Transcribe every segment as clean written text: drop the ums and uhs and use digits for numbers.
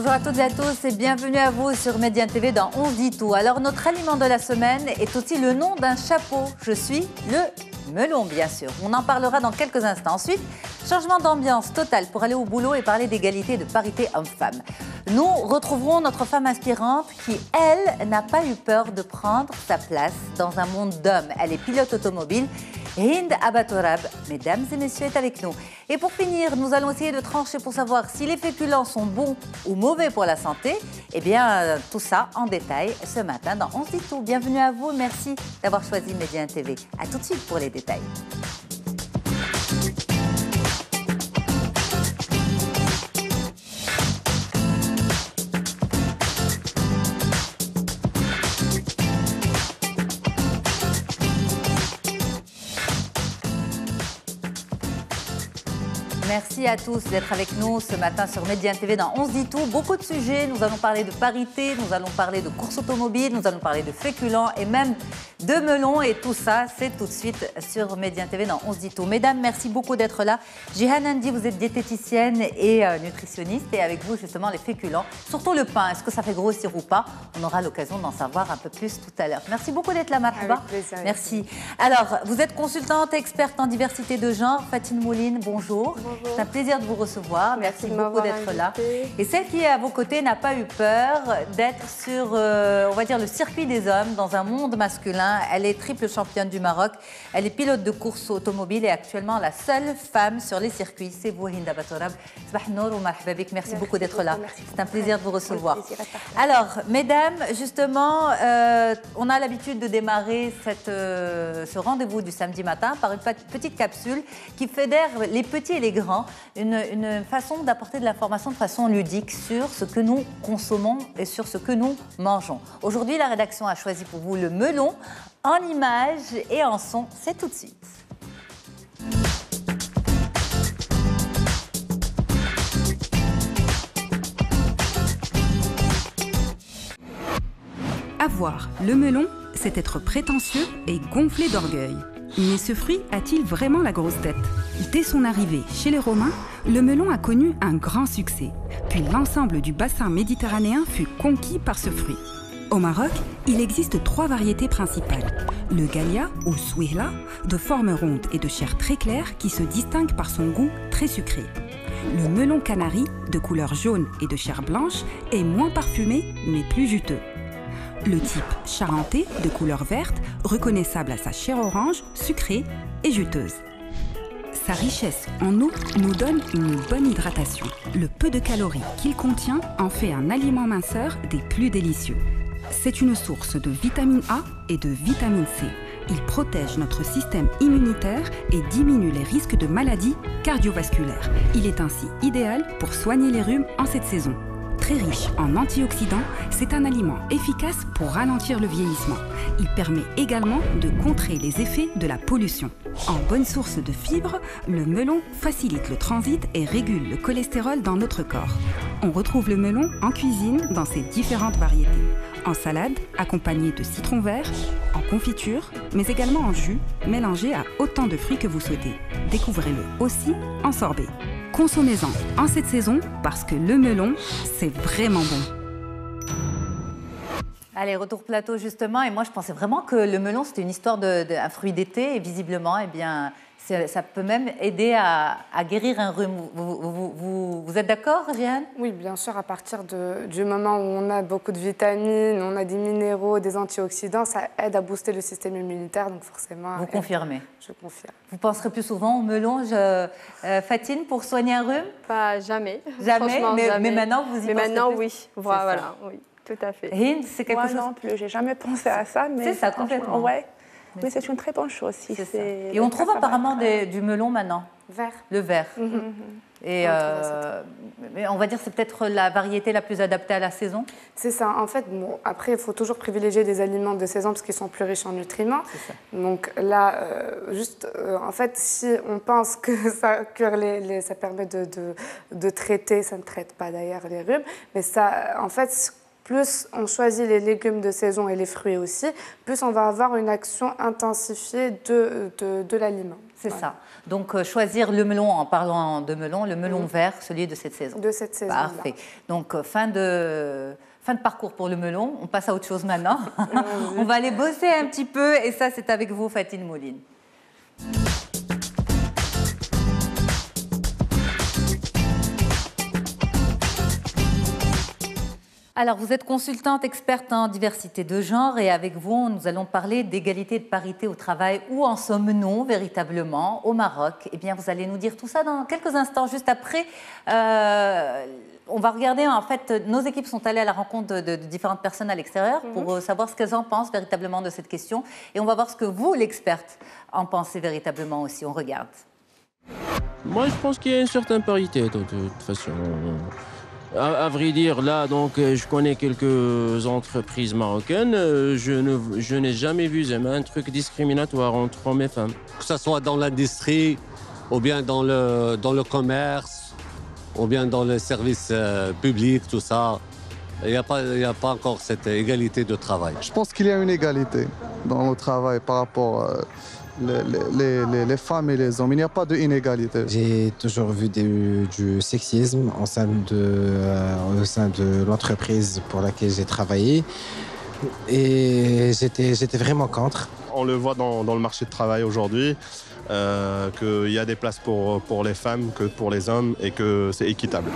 Bonjour à toutes et à tous et bienvenue à vous sur Média TV dans On dit tout. Alors notre aliment de la semaine est aussi le nom d'un chapeau. Je suis le melon bien sûr. On en parlera dans quelques instants. Ensuite, changement d'ambiance total pour aller au boulot et parler d'égalité et de parité homme-femme. Nous retrouverons notre femme inspirante qui, elle, n'a pas eu peur de prendre sa place dans un monde d'hommes. Elle est pilote automobile. Hind Abatorab, mesdames et messieurs, est avec nous. Et pour finir, nous allons essayer de trancher pour savoir si les féculents sont bons ou mauvais pour la santé. Eh bien, tout ça en détail ce matin dans On se dit tout. Bienvenue à vous, merci d'avoir choisi Média TV. A tout de suite pour les détails. Merci à tous d'être avec nous ce matin sur Média TV dans On se dit tout. Beaucoup de sujets, nous allons parler de parité, nous allons parler de course automobile, nous allons parler de féculents et même de melons. Et tout ça, c'est tout de suite sur Média TV dans On se dit tout. Mesdames, merci beaucoup d'être là. Jihan Andy, vous êtes diététicienne et nutritionniste. Et avec vous, justement, les féculents, surtout le pain. Est-ce que ça fait grossir ou pas? On aura l'occasion d'en savoir un peu plus tout à l'heure. Merci beaucoup d'être là, Marhaba. Merci. Alors, vous êtes consultante, experte en diversité de genre. Fatine Mouline, bonjour. C'est un plaisir de vous recevoir. Merci beaucoup d'être là. Et celle qui est à vos côtés n'a pas eu peur d'être sur, on va dire, le circuit des hommes dans un monde masculin. Elle est triple championne du Maroc. Elle est pilote de course automobile et actuellement la seule femme sur les circuits. C'est vous, Hind Abatorab. Merci beaucoup d'être là. C'est un plaisir de vous recevoir. Alors, mesdames, justement, on a l'habitude de démarrer ce rendez-vous du samedi matin par une petite capsule qui fédère les petits et les grands. Une façon d'apporter de l'information de façon ludique sur ce que nous consommons et sur ce que nous mangeons. Aujourd'hui, la rédaction a choisi pour vous le melon en images et en son. C'est tout de suite. Avoir le melon, c'est être prétentieux et gonflé d'orgueil. Mais ce fruit a-t-il vraiment la grosse tête? Dès son arrivée chez les Romains, le melon a connu un grand succès. Puis l'ensemble du bassin méditerranéen fut conquis par ce fruit. Au Maroc, il existe 3 variétés principales. Le Galia ou Souihla, de forme ronde et de chair très claire qui se distingue par son goût très sucré. Le melon canari, de couleur jaune et de chair blanche, est moins parfumé mais plus juteux. Le type charentais, de couleur verte, reconnaissable à sa chair orange, sucrée et juteuse. Sa richesse en eau nous donne une bonne hydratation. Le peu de calories qu'il contient en fait un aliment minceur des plus délicieux. C'est une source de vitamine A et de vitamine C. Il protège notre système immunitaire et diminue les risques de maladies cardiovasculaires. Il est ainsi idéal pour soigner les rhumes en cette saison. Très riche en antioxydants, c'est un aliment efficace pour ralentir le vieillissement. Il permet également de contrer les effets de la pollution. En bonne source de fibres, le melon facilite le transit et régule le cholestérol dans notre corps. On retrouve le melon en cuisine dans ses différentes variétés. En salade, accompagné de citron vert, en confiture, mais également en jus, mélangé à autant de fruits que vous souhaitez. Découvrez-le aussi en sorbet. Consommez-en en cette saison parce que le melon, c'est vraiment bon. Allez, retour plateau justement. Et moi, je pensais vraiment que le melon, c'était une histoire d'un fruit d'été. Et visiblement, eh bien, ça peut même aider à guérir un rhume. Vous êtes d'accord, Jeanne? Oui, bien sûr. À partir du moment où on a beaucoup de vitamines, on a des minéraux, des antioxydants, ça aide à booster le système immunitaire. Donc forcément... Vous confirmez? Je confirme. Vous penserez plus souvent au melon, Fatine, pour soigner un rhume? Pas jamais. Jamais, mais maintenant, vous y pensez? Mais maintenant, plus? oui. Voilà, oui, tout à fait. Hind, c'est quelque chose? Non plus, j'ai jamais pensé à ça. C'est ça, complètement. Ouais. Oui, c'est une très bonne chose. Et on trouve apparemment du melon maintenant. Vert. Le vert. Et mais on va dire que c'est peut-être la variété la plus adaptée à la saison. C'est ça. En fait, bon, après, il faut toujours privilégier des aliments de saison parce qu'ils sont plus riches en nutriments. Donc là, en fait, si on pense que ça cure ça permet de traiter, ça ne traite pas d'ailleurs les rhumes, mais ça, en fait, plus on choisit les légumes de saison et les fruits aussi, plus on va avoir une action intensifiée de l'aliment. C'est ça. Donc, choisir le melon, en parlant de melon, le melon vert, celui de cette saison. De cette saison. Parfait. Donc, fin de parcours pour le melon. On passe à autre chose maintenant. On va aller bosser un petit peu. Et ça, c'est avec vous, Fatine Mouline. Alors, vous êtes consultante experte en diversité de genre et avec vous, nous allons parler d'égalité et de parité au travail. Où en sommes-nous véritablement au Maroc? Eh bien, vous allez nous dire tout ça dans quelques instants. Juste après, on va regarder, en fait, nos équipes sont allées à la rencontre de différentes personnes à l'extérieur pour savoir ce qu'elles en pensent véritablement de cette question. Et on va voir ce que vous, l'experte, en pensez véritablement aussi. On regarde. Moi, je pense qu'il y a une certaine parité, de toute façon. À vrai dire, là, donc, je connais quelques entreprises marocaines. Je n'ai jamais vu un truc discriminatoire entre hommes et femmes. Que ce soit dans l'industrie, ou bien dans le commerce, ou bien dans les services publics, tout ça. Il n'y a pas encore cette égalité de travail. Je pense qu'il y a une égalité dans le travail par rapport les femmes et les hommes. Il n'y a pas d'inégalité. J'ai toujours vu du sexisme au sein de l'entreprise pour laquelle j'ai travaillé. Et j'étais vraiment contre. On le voit dans le marché de travail aujourd'hui, qu'il y a des places pour les femmes que pour les hommes et que c'est équitable.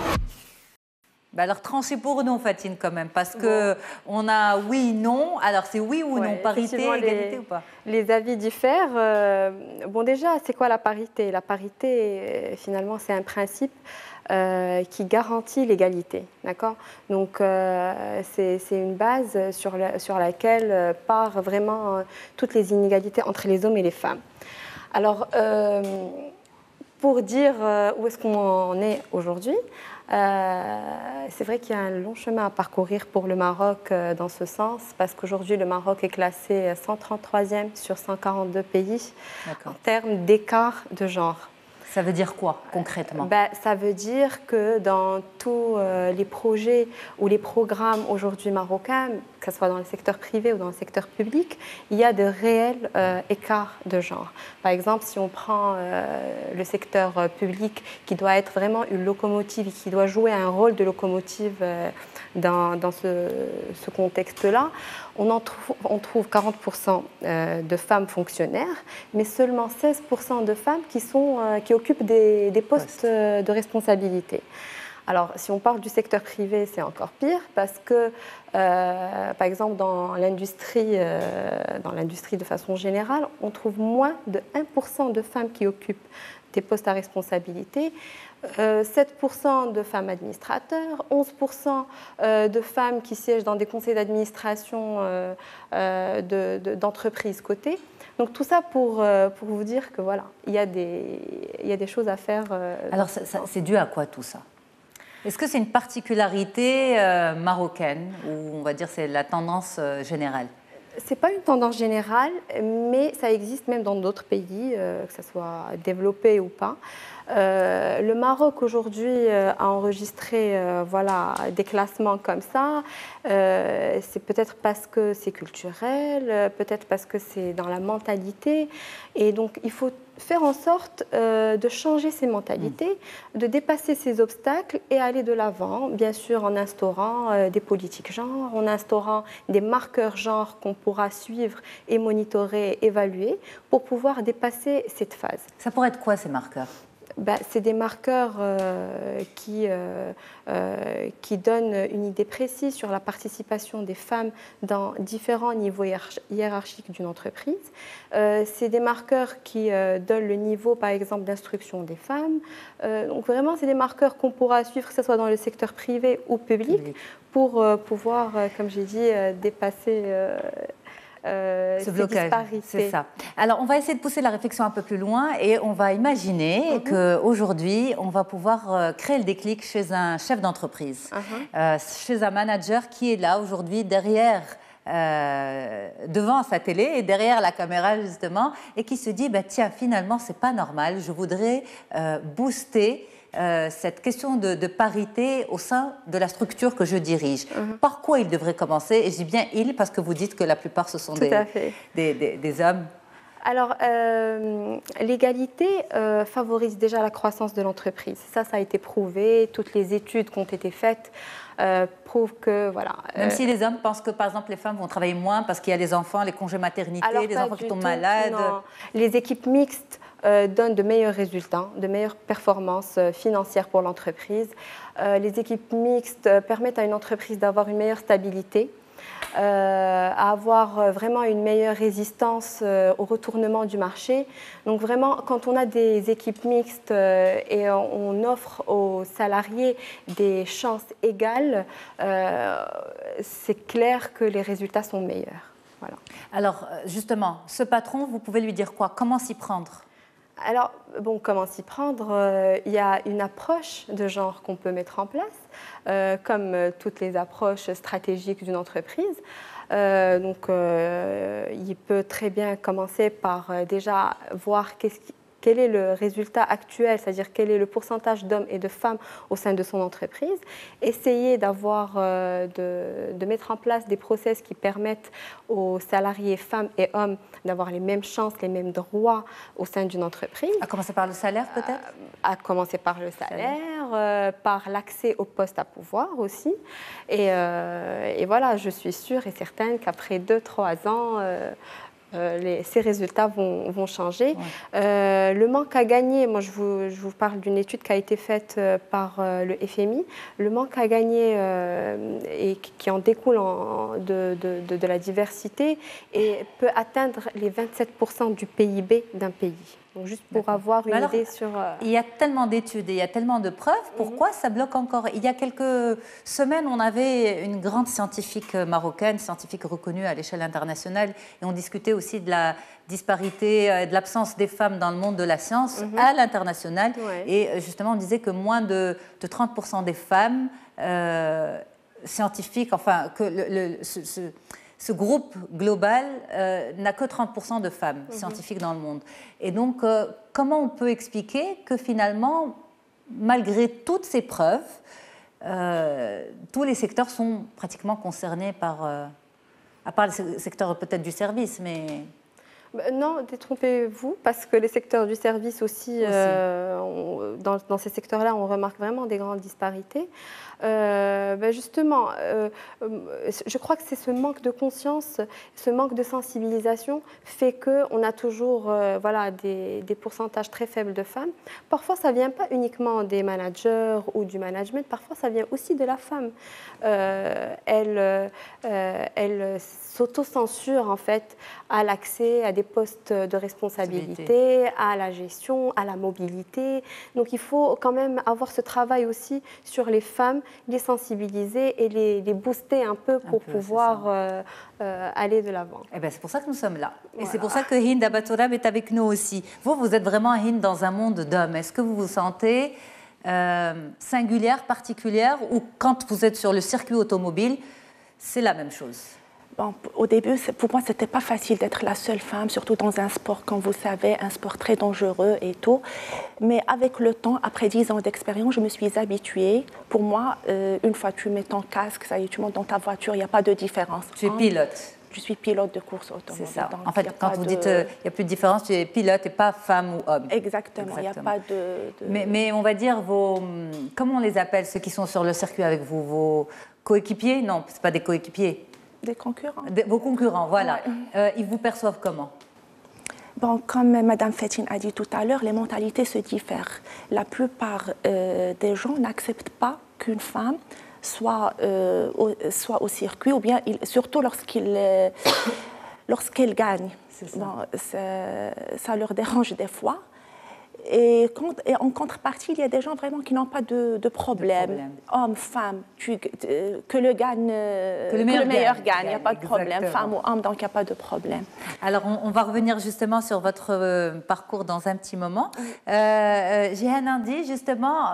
Bah alors, tranchez pour nous, Fatine, quand même, parce qu'on a oui, non. Alors, c'est oui ou non, parité, égalité ou pas? Les avis diffèrent. Bon, déjà, c'est quoi la parité? La parité, finalement, c'est un principe qui garantit l'égalité, d'accord? Donc, c'est une base sur laquelle partent vraiment toutes les inégalités entre les hommes et les femmes. Alors, pour dire où est-ce qu'on en est aujourd'hui, c'est vrai qu'il y a un long chemin à parcourir pour le Maroc dans ce sens, parce qu'aujourd'hui, le Maroc est classé 133e sur 142 pays en termes d'écart de genre. Ça veut dire quoi, concrètement? Ça veut dire que dans tous les projets ou les programmes aujourd'hui marocains, que ce soit dans le secteur privé ou dans le secteur public, il y a de réels écarts de genre. Par exemple, si on prend le secteur public qui doit être vraiment une locomotive, qui doit jouer un rôle de locomotive dans ce contexte-là, on trouve 40% de femmes fonctionnaires, mais seulement 16% de femmes qui occupent des postes de responsabilité. Alors, si on parle du secteur privé, c'est encore pire parce que, par exemple, dans l'industrie de façon générale, on trouve moins de 1% de femmes qui occupent des postes à responsabilité, 7% de femmes administrateurs, 11% de femmes qui siègent dans des conseils d'administration d'entreprises cotées. Donc tout ça pour vous dire que voilà, il y a des choses à faire. Alors c'est dû à quoi tout ça? Est-ce que c'est une particularité marocaine ou on va dire c'est la tendance générale? Ce n'est pas une tendance générale, mais ça existe même dans d'autres pays, que ce soit développé ou pas. Le Maroc aujourd'hui a enregistré des classements comme ça. C'est peut-être parce que c'est culturel, peut-être parce que c'est dans la mentalité. Et donc il faut faire en sorte de changer ces mentalités, de dépasser ces obstacles et aller de l'avant, bien sûr en instaurant des politiques genre, en instaurant des marqueurs genre qu'on pourra suivre et monitorer, évaluer pour pouvoir dépasser cette phase. Ça pourrait être quoi ces marqueurs? C'est des marqueurs qui donnent une idée précise sur la participation des femmes dans différents niveaux hiérarchiques d'une entreprise. C'est des marqueurs qui donnent le niveau, par exemple, d'instruction des femmes. Donc vraiment, c'est des marqueurs qu'on pourra suivre, que ce soit dans le secteur privé ou public, pour pouvoir, comme j'ai dit, dépasser ce blocage, c'est ça. Alors, on va essayer de pousser la réflexion un peu plus loin et on va imaginer qu'aujourd'hui, on va pouvoir créer le déclic chez un chef d'entreprise, chez un manager qui est là aujourd'hui derrière, devant sa télé et derrière la caméra justement, et qui se dit, tiens, finalement, c'est pas normal, je voudrais booster cette question de parité au sein de la structure que je dirige. Par quoi il devrait commencer? Et je dis bien il parce que vous dites que la plupart ce sont des hommes. Alors, l'égalité favorise déjà la croissance de l'entreprise. Ça a été prouvé. Toutes les études qui ont été faites prouvent que, voilà... Même si les hommes pensent que, par exemple, les femmes vont travailler moins parce qu'il y a les enfants, les congés maternité, les enfants qui tombent malades. Non. Les équipes mixtes donnent de meilleurs résultats, de meilleures performances financières pour l'entreprise. Les équipes mixtes permettent à une entreprise d'avoir une meilleure stabilité, à avoir vraiment une meilleure résistance au retournement du marché. Donc vraiment, quand on a des équipes mixtes et on offre aux salariés des chances égales, c'est clair que les résultats sont meilleurs. Voilà. Alors justement, ce patron, vous pouvez lui dire quoi? Comment s'y prendre? Alors, bon, comment s'y prendre? Il y a une approche de genre qu'on peut mettre en place, comme toutes les approches stratégiques d'une entreprise. Donc, il peut très bien commencer par déjà voir quel est le résultat actuel, c'est-à-dire quel est le pourcentage d'hommes et de femmes au sein de son entreprise, essayer de mettre en place des process qui permettent aux salariés femmes et hommes d'avoir les mêmes chances, les mêmes droits au sein d'une entreprise. À commencer par le salaire peut-être? À commencer par le salaire, par l'accès aux postes à pouvoir aussi. Et voilà, je suis sûre et certaine qu'après 2-3 ans, ces résultats vont changer. Ouais. Le manque à gagner, moi je vous parle d'une étude qui a été faite par le FMI. Le manque à gagner et qui en découle de la diversité et peut atteindre les 27% du PIB d'un pays. Donc juste pour avoir une idée sur... Il y a tellement d'études et il y a tellement de preuves. Pourquoi ça bloque encore? Il y a quelques semaines, on avait une grande scientifique marocaine, scientifique reconnue à l'échelle internationale, et on discutait aussi de la disparité, de l'absence des femmes dans le monde de la science à l'international. Ouais. Et justement, on disait que moins de 30% des femmes scientifiques, enfin, que ce groupe global n'a que 30% de femmes scientifiques dans le monde. Et donc, comment on peut expliquer que finalement, malgré toutes ces preuves, tous les secteurs sont pratiquement concernés par, à part le secteur peut-être du service, mais... Non, détrompez-vous, parce que les secteurs du service aussi. Dans ces secteurs-là, on remarque vraiment des grandes disparités. Justement, je crois que c'est ce manque de conscience, ce manque de sensibilisation fait qu'on a toujours des pourcentages très faibles de femmes. Parfois, ça ne vient pas uniquement des managers ou du management, parfois ça vient aussi de la femme. Elle s'auto-censure en fait à l'accès à des postes de responsabilité, à la gestion, à la mobilité. Donc il faut quand même avoir ce travail aussi sur les femmes, les sensibiliser et les booster un peu pour pouvoir aller de l'avant. Eh ben, c'est pour ça que nous sommes là. Et c'est pour ça que Hind Abatourab est avec nous aussi. Vous êtes vraiment, Hind, dans un monde d'hommes. Est-ce que vous vous sentez singulière, particulière, ou quand vous êtes sur le circuit automobile, c'est la même chose? Bon, au début, pour moi, ce n'était pas facile d'être la seule femme, surtout dans un sport, comme vous savez, un sport très dangereux et tout. Mais avec le temps, après 10 ans d'expérience, je me suis habituée. Pour moi, une fois que tu mets ton casque, ça y est, tu montes dans ta voiture, il n'y a pas de différence. Tu es pilote? Je suis pilote de course automobile. C'est ça. En fait, quand vous dites il n'y a plus de différence, tu es pilote et pas femme ou homme. Exactement. Il n'y a pas de... Mais on va dire comment on les appelle, ceux qui sont sur le circuit avec vous? Vos coéquipiers? Non, ce pas des coéquipiers. Des concurrents. Vos concurrents, voilà. Ouais. Ils vous perçoivent comment? Bon, comme Mme Fetine a dit tout à l'heure, les mentalités se diffèrent. La plupart des gens n'acceptent pas qu'une femme soit au circuit, ou bien surtout lorsqu'elle gagne. Ça leur dérange des fois. Et en contrepartie, il y a des gens vraiment qui n'ont pas de problème. Hommes, femmes, que le meilleur gagne, il n'y a pas de problème. Femme ou homme, donc il n'y a pas de problème. Alors, on va revenir justement sur votre parcours dans un petit moment. Jihan Indy, justement,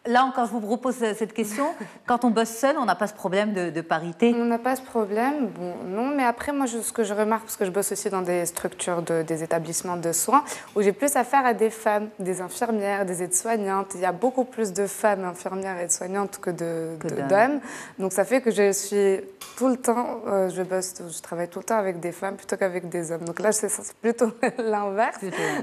là encore, je vous propose cette question. Quand on bosse seul, on n'a pas ce problème de parité? On n'a pas ce problème, bon, non, mais après, moi, ce que je remarque, parce que je bosse aussi dans des structures, des établissements de soins, où j'ai plus affaire à des femmes, des infirmières, des aides-soignantes. Il y a beaucoup plus de femmes infirmières et aides-soignantes que d'hommes. Donc, ça fait que je suis tout le temps, je travaille tout le temps avec des femmes plutôt qu'avec des hommes. Donc là, c'est plutôt l'inverse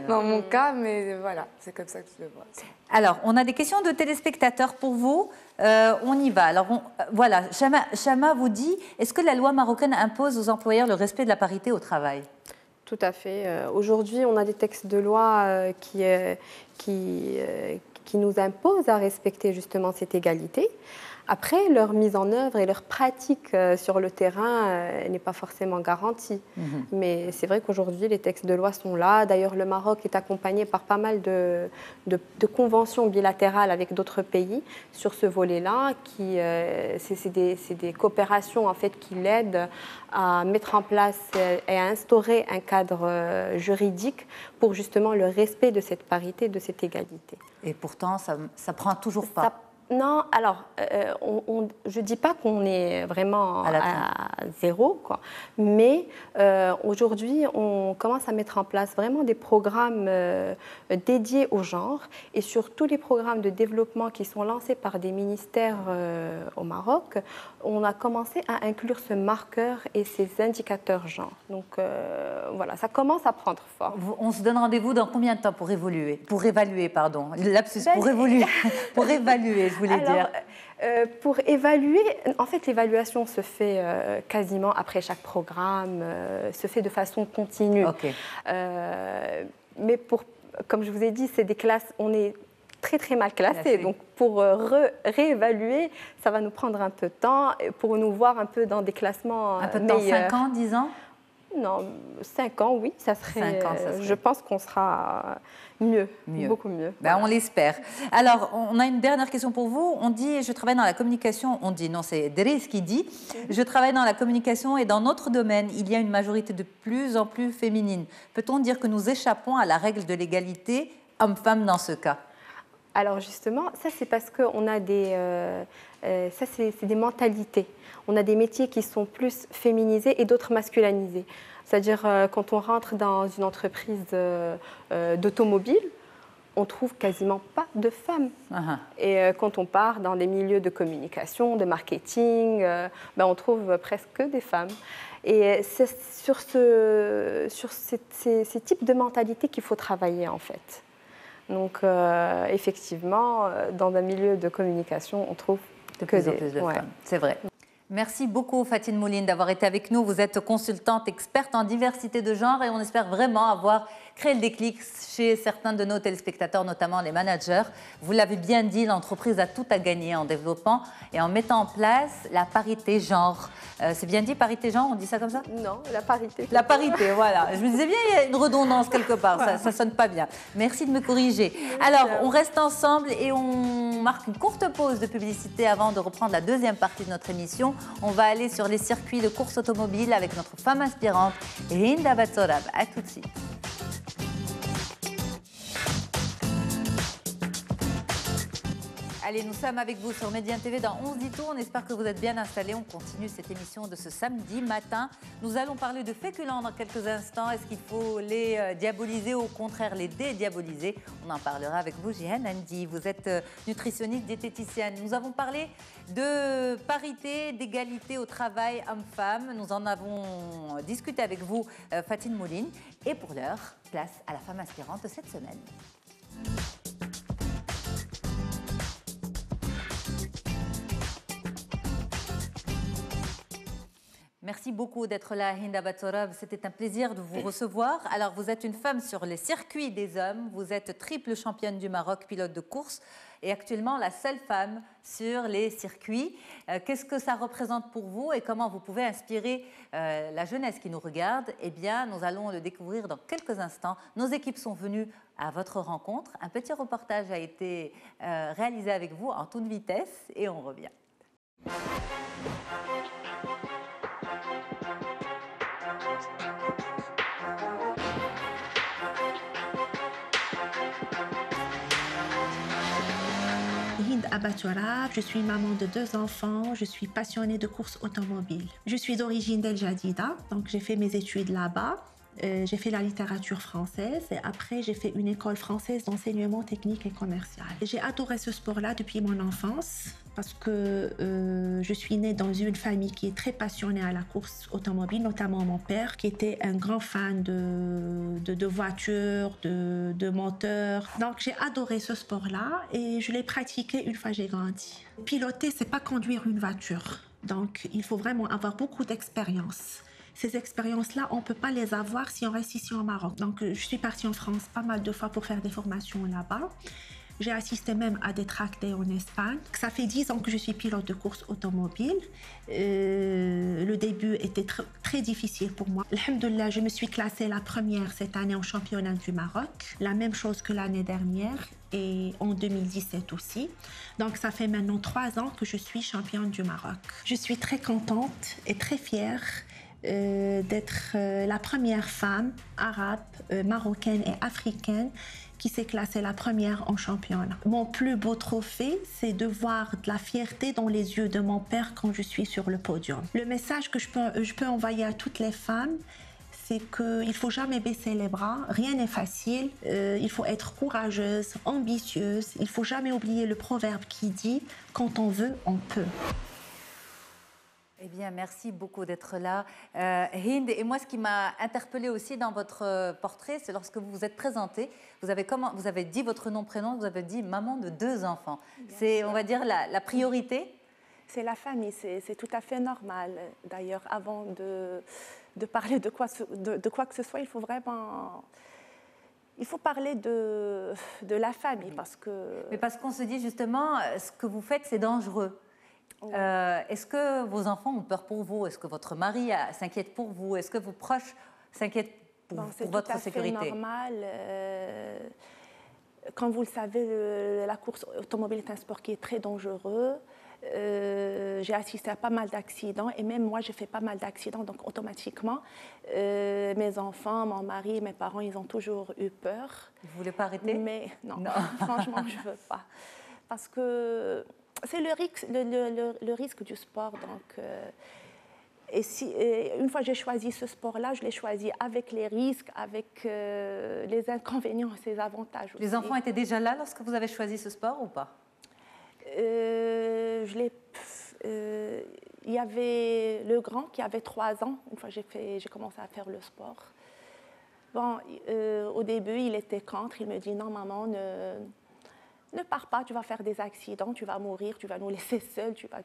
dans mon cas, mais voilà, c'est comme ça que je le vois. Alors, on a des questions de téléspectateurs pour vous. On y va. Alors, voilà, Chama vous dit, est-ce que la loi marocaine impose aux employeurs le respect de la parité au travail? Tout à fait. Aujourd'hui, on a des textes de loi qui nous imposent à respecter justement cette égalité. Après, leur mise en œuvre et leur pratique sur le terrain n'est pas forcément garantie. Mais c'est vrai qu'aujourd'hui, les textes de loi sont là. D'ailleurs, le Maroc est accompagné par pas mal de conventions bilatérales avec d'autres pays sur ce volet-là. C'est des coopérations en fait, qui l'aident à mettre en place et à instaurer un cadre juridique pour justement le respect de cette parité, de cette égalité. Et pourtant, ça ne prend toujours pas. Non, alors, je ne dis pas qu'on est vraiment à zéro, quoi. Mais aujourd'hui, on commence à mettre en place vraiment des programmes dédiés au genre et sur tous les programmes de développement qui sont lancés par des ministères au Maroc, on a commencé à inclure ce marqueur et ces indicateurs genre. Donc voilà, ça commence à prendre forme. On se donne rendez-vous dans combien de temps pour évaluer, pardon, lapsus, pour évaluer, je voulais dire. Pour évaluer, en fait, l'évaluation se fait quasiment après chaque programme, se fait de façon continue. Okay. Mais comme je vous ai dit, c'est des classes, on est très très mal classés. Donc pour réévaluer, ça va nous prendre un peu de temps pour nous voir un peu dans des classements un peu de temps, 5 ans, 10 ans? Non, 5 ans, oui, ça serait. 5 ans, ça serait. Je pense qu'on sera mieux, beaucoup mieux. Ben, voilà. On l'espère. Alors, on a une dernière question pour vous. On dit, je travaille dans la communication. On dit, non, c'est Dries qui dit, je travaille dans la communication et dans notre domaine, il y a une majorité de plus en plus féminine. Peut-on dire que nous échappons à la règle de l'égalité homme-femme dans ce cas? Alors justement, ça c'est parce qu'on a ça c'est des mentalités. On a des métiers qui sont plus féminisés et d'autres masculinisés. C'est-à-dire quand on rentre dans une entreprise d'automobile, on trouve quasiment pas de femmes. Et quand on part dans des milieux de communication, de marketing, on trouve presque des femmes. Et c'est sur ces types de mentalités qu'il faut travailler en fait. Donc, effectivement, dans un milieu de communication, on trouve de plus en plus de femmes. C'est vrai. Merci beaucoup, Fatine Mouline, d'avoir été avec nous. Vous êtes consultante, experte en diversité de genre et on espère vraiment avoir créé le déclic chez certains de nos téléspectateurs, notamment les managers. Vous l'avez bien dit, l'entreprise a tout à gagner en développant et en mettant en place la parité genre. C'est bien dit, parité genre, on dit ça comme ça? Non, la parité. La parité, voilà. Je me disais bien, il y a une redondance quelque part, ça ne sonne pas bien. Merci de me corriger. Alors, on reste ensemble et on marque une courte pause de publicité avant de reprendre la deuxième partie de notre émission. On va aller sur les circuits de course automobile avec notre femme inspirante, Hinda Batsorab. À tout de suite. Allez, nous sommes avec vous sur Médien TV dans 11 10 tours. On espère que vous êtes bien installés. On continue cette émission de ce samedi matin. Nous allons parler de féculents dans quelques instants. Est-ce qu'il faut les diaboliser ou au contraire les dédiaboliser? On en parlera avec vous, Jihan Andy. Vous êtes nutritionniste, diététicienne. Nous avons parlé de parité, d'égalité au travail homme-femme. Nous en avons discuté avec vous, Fatine Mouline. Et pour l'heure, place à la femme inspirante de cette semaine. Merci beaucoup d'être là, Hinda Batsorab. C'était un plaisir de vous recevoir. Alors, vous êtes une femme sur les circuits des hommes. Vous êtes triple championne du Maroc, pilote de course, et actuellement la seule femme sur les circuits. Qu'est-ce que ça représente pour vous et comment vous pouvez inspirer la jeunesse qui nous regarde? Eh bien, nous allons le découvrir dans quelques instants. Nos équipes sont venues à votre rencontre. Un petit reportage a été réalisé avec vous en toute vitesse et on revient. هند Abatourab, je suis maman de 2 enfants, je suis passionnée de courses automobiles. Je suis d'origine d'El Jadida, donc j'ai fait mes études là-bas. J'ai fait la littérature française et après j'ai fait une école française d'enseignement technique et commercial. J'ai adoré ce sport-là depuis mon enfance parce que je suis née dans une famille qui est très passionnée à la course automobile, notamment mon père qui était un grand fan de voitures, de moteurs. Donc j'ai adoré ce sport-là et je l'ai pratiqué une fois j'ai grandi. Piloter, c'est pas conduire une voiture. Donc il faut vraiment avoir beaucoup d'expérience. Ces expériences-là, on ne peut pas les avoir si on reste ici au Maroc. Donc, je suis partie en France pas mal de fois pour faire des formations là-bas. J'ai assisté même à des track days en Espagne. Ça fait 10 ans que je suis pilote de course automobile. Le début était très difficile pour moi. Alhamdoulilah, je me suis classée la première cette année au championnat du Maroc. La même chose que l'année dernière et en 2017 aussi. Donc, ça fait maintenant 3 ans que je suis championne du Maroc. Je suis très contente et très fière d'être la première femme arabe, marocaine et africaine qui s'est classée la première en championnat. Mon plus beau trophée, c'est de voir de la fierté dans les yeux de mon père quand je suis sur le podium. Le message que je peux envoyer à toutes les femmes, c'est qu'il ne faut jamais baisser les bras, rien n'est facile, il faut être courageuse, ambitieuse, il ne faut jamais oublier le proverbe qui dit « quand on veut, on peut ». Eh bien, merci beaucoup d'être là. Hind, et moi, ce qui m'a interpellée aussi dans votre portrait, c'est lorsque vous vous êtes présentée, vous avez dit votre nom, prénom, vous avez dit maman de 2 enfants. C'est, on va dire, la priorité. C'est la famille, c'est tout à fait normal. D'ailleurs, avant de parler de quoi que ce soit, il faut vraiment... Il faut parler de la famille parce que... Mais parce qu'on se dit justement, ce que vous faites, c'est dangereux. Est-ce que vos enfants ont peur pour vous? Est-ce que votre mari s'inquiète pour vous? Est-ce que vos proches s'inquiètent pour votre sécurité? C'est tout à fait normal. Comme vous le savez, la course automobile est un sport qui est très dangereux. J'ai assisté à pas mal d'accidents et même moi j'ai fait pas mal d'accidents, donc automatiquement mes enfants, mon mari, mes parents, ils ont toujours eu peur. Vous ne voulez pas arrêter? Mais non. Franchement je ne veux pas. Parce que c'est le risque du sport. Donc, une fois que j'ai choisi ce sport-là, je l'ai choisi avec les risques, avec les inconvénients et ses avantages aussi. Les enfants étaient déjà là lorsque vous avez choisi ce sport ou pas? Il y avait le grand qui avait 3 ans, une fois j'ai commencé à faire le sport. Bon, au début, il était contre, il me dit « Non, maman, ne pars pas, tu vas faire des accidents, tu vas mourir, tu vas nous laisser seuls, tu vas.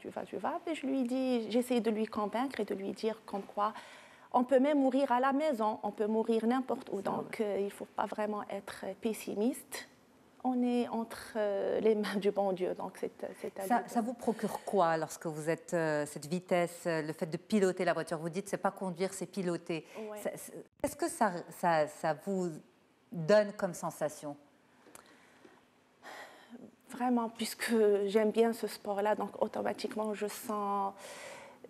Et je lui dis, j'essaie de lui convaincre et de lui dire comme quoi on peut même mourir à la maison, on peut mourir n'importe où. Donc il ne faut pas vraiment être pessimiste. On est entre les mains du bon Dieu. Donc ça vous procure quoi lorsque vous êtes cette vitesse, le fait de piloter la voiture? Vous dites c'est pas conduire, c'est piloter. Ouais. Qu'est-ce que ça vous donne comme sensation? Vraiment, puisque j'aime bien ce sport-là, donc automatiquement, je sens...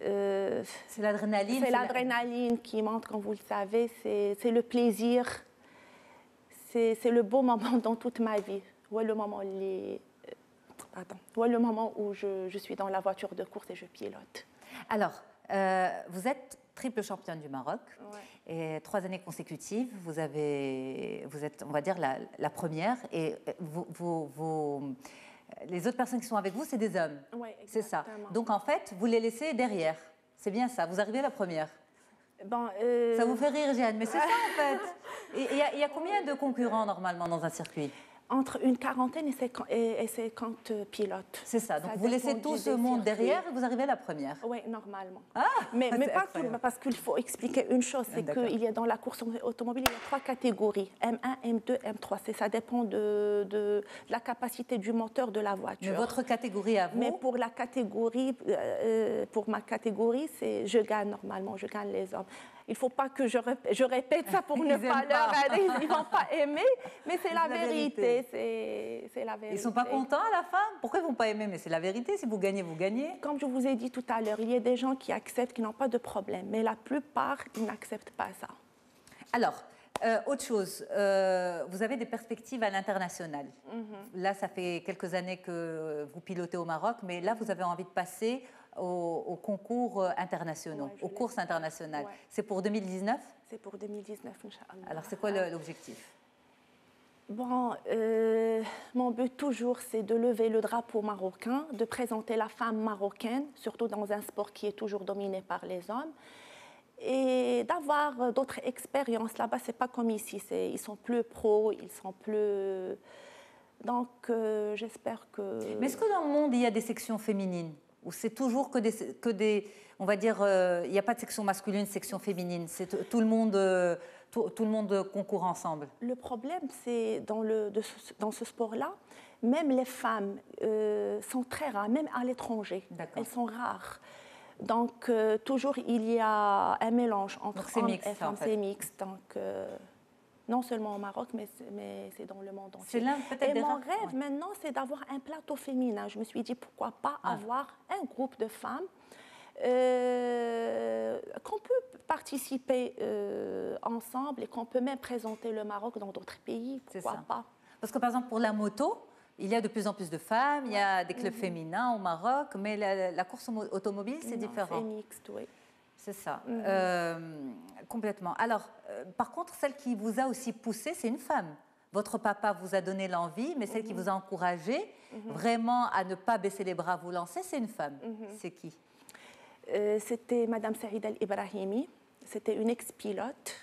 c'est l'adrénaline? C'est l'adrénaline qui monte, comme vous le savez. C'est le plaisir. C'est le beau moment dans toute ma vie. Le moment où je suis dans la voiture de course et je pilote. Alors, vous êtes triple championne du Maroc, et 3 années consécutives, vous êtes, on va dire, la première, et les autres personnes qui sont avec vous, c'est des hommes. Oui, c'est ça. Donc en fait, vous les laissez derrière. C'est bien ça, vous arrivez la première. Bon, ça vous fait rire, Jeanne, mais c'est ça en fait. Il y a combien de concurrents normalement dans un circuit? Entre une quarantaine et 50 pilotes. C'est ça, donc vous laissez tout ce monde derrière et vous arrivez la première. Oui, normalement. Mais pas tout, parce qu'il faut expliquer une chose, c'est qu'il y a dans la course automobile, il y a 3 catégories, M1, M2, M3. Ça dépend de la capacité du moteur de la voiture. Mais votre catégorie à vous? Mais pour la catégorie, pour ma catégorie, je gagne normalement, je gagne les hommes. Il ne faut pas que je répète ça pour ne pas leur aller, ils ne vont pas aimer, mais c'est la vérité. C'est la vérité. Ils ne sont pas contents à la fin? Pourquoi ils ne vont pas aimer? Mais c'est la vérité, si vous gagnez, vous gagnez. Comme je vous ai dit tout à l'heure, il y a des gens qui acceptent, qui n'ont pas de problème, mais la plupart, ils n'acceptent pas ça. Alors, Autre chose, vous avez des perspectives à l'international. Là, ça fait quelques années que vous pilotez au Maroc, mais là, vous avez envie de passer aux concours internationaux, aux courses internationales. Ouais. C'est pour 2019? C'est pour 2019, Inch'Allah. Alors, c'est quoi l'objectif? Bon, mon but toujours, c'est de lever le drapeau marocain, de présenter la femme marocaine, surtout dans un sport qui est toujours dominé par les hommes, et d'avoir d'autres expériences. Là-bas, c'est pas comme ici, ils sont plus pros, ils sont plus... Donc, j'espère que... Mais est-ce que dans le monde, il y a des sections féminines? Ou c'est toujours que des on va dire, il n'y a pas de section masculine, section féminine, c'est tout le monde concourt ensemble? Le problème, c'est dans ce sport-là, même les femmes sont très rares, même à l'étranger. Elles sont rares. Donc, toujours, il y a un mélange entre hommes et femmes. C'est mixte. Donc, non seulement au Maroc, mais c'est dans le monde entier. Et mon rêve maintenant, c'est d'avoir un plateau féminin. Je me suis dit, pourquoi pas avoir un groupe de femmes qu'on peut participer ensemble et qu'on peut même présenter le Maroc dans d'autres pays. Pourquoi pas? Parce que, par exemple, pour la moto, il y a de plus en plus de femmes, il y a des clubs féminins au Maroc, mais la course automobile, c'est différent. C'est mixte, oui. C'est ça, complètement. Alors, par contre, celle qui vous a aussi poussé, c'est une femme. Votre papa vous a donné l'envie, mais celle qui vous a encouragé vraiment à ne pas baisser les bras, vous lancer, c'est une femme. C'est qui? C'était Madame Saïda Al-Ibrahimi. C'était une ex-pilote.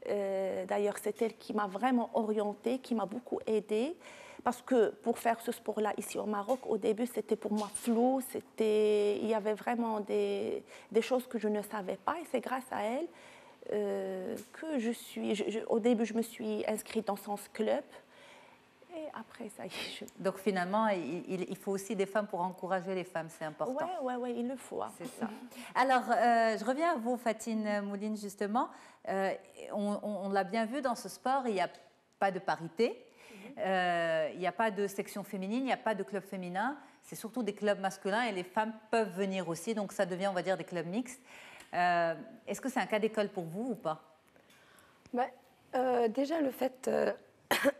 D'ailleurs, c'est elle qui m'a vraiment orientée, qui m'a beaucoup aidée. Parce que pour faire ce sport-là ici au Maroc, au début, c'était pour moi flou. Il y avait vraiment des choses que je ne savais pas. Et c'est grâce à elle que au début, je me suis inscrite dans son club. Et après, ça y est. Donc finalement, il faut aussi des femmes pour encourager les femmes, c'est important. Oui, il le faut. C'est ça. Alors, je reviens à vous, Fatine Mouline, justement. On l'a bien vu dans ce sport, il n'y a pas de parité. Il n'y a pas de section féminine, il n'y a pas de club féminin. C'est surtout des clubs masculins et les femmes peuvent venir aussi. Donc ça devient, on va dire, des clubs mixtes. Est-ce que c'est un cas d'école pour vous ou pas? Déjà, le fait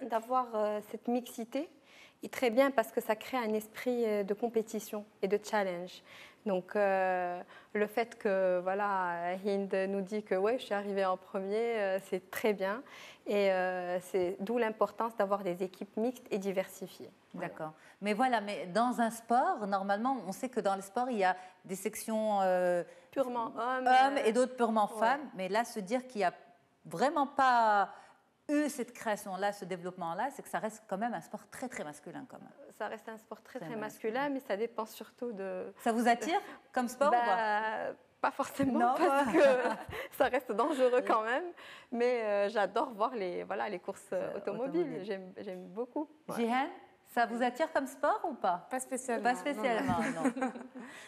d'avoir cette mixité est très bien parce que ça crée un esprit de compétition et de challenge. Donc, le fait que voilà, Hind nous dit que ouais, je suis arrivée en premier, c'est très bien. Et c'est d'où l'importance d'avoir des équipes mixtes et diversifiées. D'accord. Mais voilà, mais dans un sport, normalement, on sait que dans les sports, il y a des sections purement hommes et d'autres purement femmes. Mais là, se dire qu'il n'y a vraiment pas eu cette création-là, ce développement-là, c'est que ça reste quand même un sport très, très masculin. Quand même. Ça reste un sport très, très masculin, mais ça dépend surtout de... Ça vous attire comme sport ou pas? Pas forcément, parce que ça reste dangereux quand même. Mais j'adore voir les courses automobiles. J'aime beaucoup. Jihan, ça vous attire comme sport ou pas? Pas spécialement. Pas spécialement, non.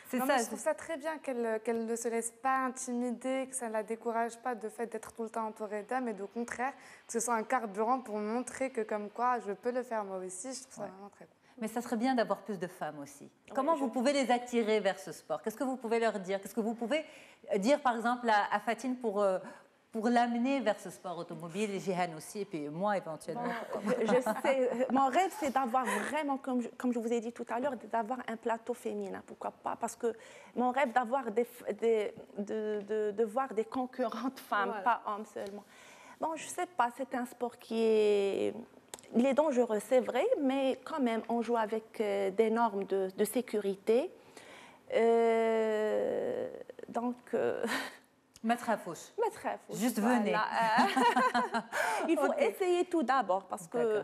C'est ça. Je trouve ça très bien qu'elle ne se laisse pas intimider, que ça ne la décourage pas de fait d'être tout le temps entourée d'hommes, et au contraire, que ce soit un carburant pour montrer que comme quoi je peux le faire moi aussi. Je trouve ça vraiment très cool. Mais ça serait bien d'avoir plus de femmes aussi. Comment vous pouvez les attirer vers ce sport? Qu'est-ce que vous pouvez leur dire? Qu'est-ce que vous pouvez dire, par exemple, à Fatine pour l'amener vers ce sport automobile, et Jihan aussi, et puis moi éventuellement? Je sais, mon rêve, c'est d'avoir vraiment, comme je vous ai dit tout à l'heure, d'avoir un plateau féminin. Pourquoi pas? Parce que mon rêve d'avoir de voir des concurrentes femmes, pas hommes seulement. Bon, je sais pas, c'est un sport il est dangereux, c'est vrai, mais quand même, on joue avec des normes de sécurité. Donc... Mettre à fauche. Mettre à fauche. Juste venez. Il faut essayer tout d'abord, parce que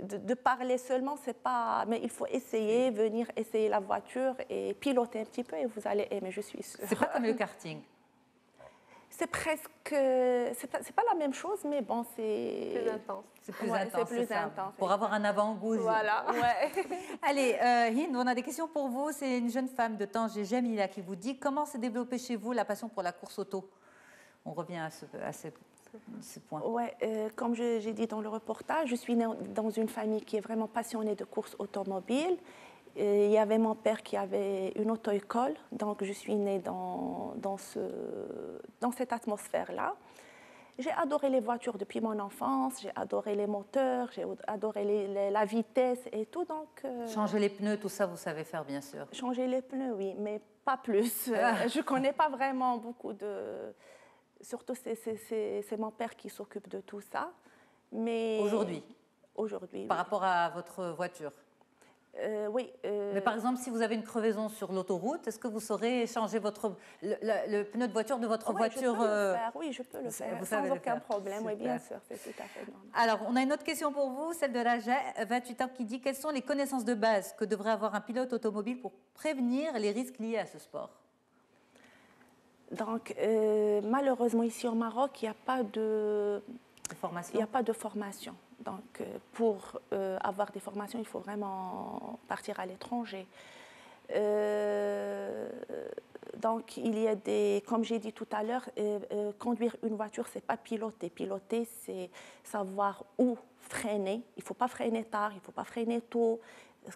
de parler seulement, c'est pas... Mais il faut essayer, venir essayer la voiture et piloter un petit peu et vous allez aimer, je suis sûre. C'est pas comme le karting? C'est presque... C'est pas la même chose, mais bon, c'est... Plus intense. C'est plus intense, c'est plus intense. Pour avoir un avant-goût. Voilà. Allez, Hind, on a des questions pour vous. C'est une jeune femme de Tanger, Jamila, qui vous dit comment s'est développée chez vous la passion pour la course auto? On revient à ce point. Oui, comme j'ai dit dans le reportage, je suis née dans une famille qui est vraiment passionnée de course automobile. Il y avait mon père qui avait une auto-école, donc je suis née dans cette atmosphère-là. J'ai adoré les voitures depuis mon enfance, j'ai adoré les moteurs, j'ai adoré la vitesse et tout. Donc, changer les pneus, tout ça, vous savez faire, bien sûr. Changer les pneus, oui, mais pas plus. Je ne connais pas vraiment beaucoup de... Surtout, c'est mon père qui s'occupe de tout ça. Mais... Aujourd'hui? Aujourd'hui, Par rapport à votre voiture? Oui. Mais par exemple, si vous avez une crevaison sur l'autoroute, est-ce que vous saurez changer le pneu de voiture de votre voiture? Oui, je peux le faire, sans aucun problème. Oui, bien sûr, c'est tout à fait normal. Alors, on a une autre question pour vous, celle de Raja, 28 ans, qui dit: quelles sont les connaissances de base que devrait avoir un pilote automobile pour prévenir les risques liés à ce sport? Donc, malheureusement, ici au Maroc, il n'y a pas de formation. Il n'y a pas de formation. Donc, pour avoir des formations, il faut vraiment partir à l'étranger. Donc, il y a des, comme j'ai dit tout à l'heure, conduire une voiture, c'est pas piloter. Piloter, c'est savoir où freiner. Il faut pas freiner tard, il faut pas freiner tôt.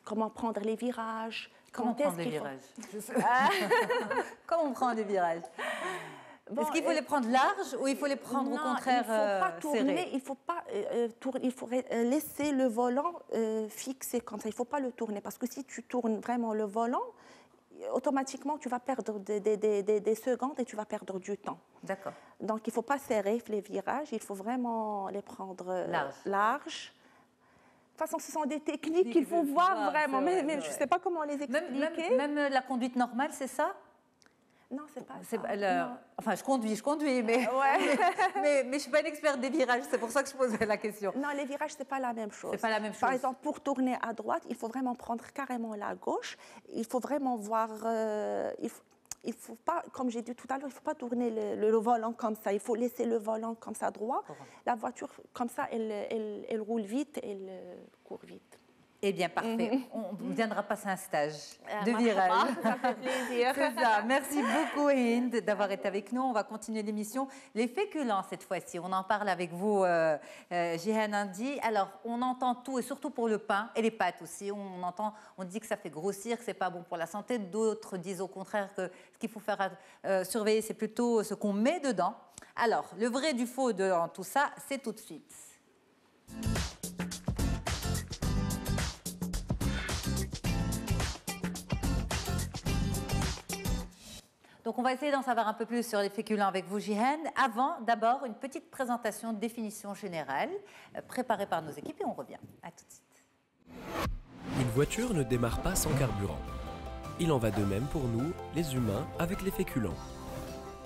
Comment prendre les virages. Comment prendre les virages? Comment on prend des virages? Bon, est-ce qu'il faut les prendre larges ou il faut les prendre au contraire serrés? Il ne faut pas tourner, il faut laisser le volant fixé comme ça. Il ne faut pas le tourner parce que si tu tournes vraiment le volant, automatiquement tu vas perdre des secondes et tu vas perdre du temps. D'accord. Donc il ne faut pas serrer les virages, il faut vraiment les prendre larges. De toute façon, ce sont des techniques qu'il faut voir vraiment, mais je ne sais pas comment les expliquer. Même la conduite normale, c'est ça? Non, c'est pas ça. Enfin, je conduis, mais, mais je ne suis pas une experte des virages, c'est pour ça que je pose la question. Non, les virages, ce n'est pas la même chose. C'est pas la même chose. Par exemple, pour tourner à droite, il faut vraiment prendre carrément la gauche. Il faut vraiment voir... il faut pas, comme j'ai dit tout à l'heure, il ne faut pas tourner le volant comme ça. Il faut laisser le volant comme ça droit. La voiture, comme ça, elle roule vite, elle court vite. Eh bien, parfait. On viendra passer un stage de virage. Ça fait plaisir. C'est ça. Merci beaucoup, Hind, d'avoir été avec nous. On va continuer l'émission. Les féculents, cette fois-ci, on en parle avec vous, Jihan Indi. Alors, on entend tout, et surtout pour le pain et les pâtes aussi. On dit que ça fait grossir, que ce n'est pas bon pour la santé. D'autres disent au contraire que ce qu'il faut faire surveiller, c'est plutôt ce qu'on met dedans. Alors, le vrai du faux dans tout ça, c'est tout de suite. Donc, on va essayer d'en savoir un peu plus sur les féculents avec vous, Jihan. Avant, d'abord, une petite présentation, définition générale, préparée par nos équipes, et on revient. À tout de suite. Une voiture ne démarre pas sans carburant. Il en va de même pour nous, les humains, avec les féculents.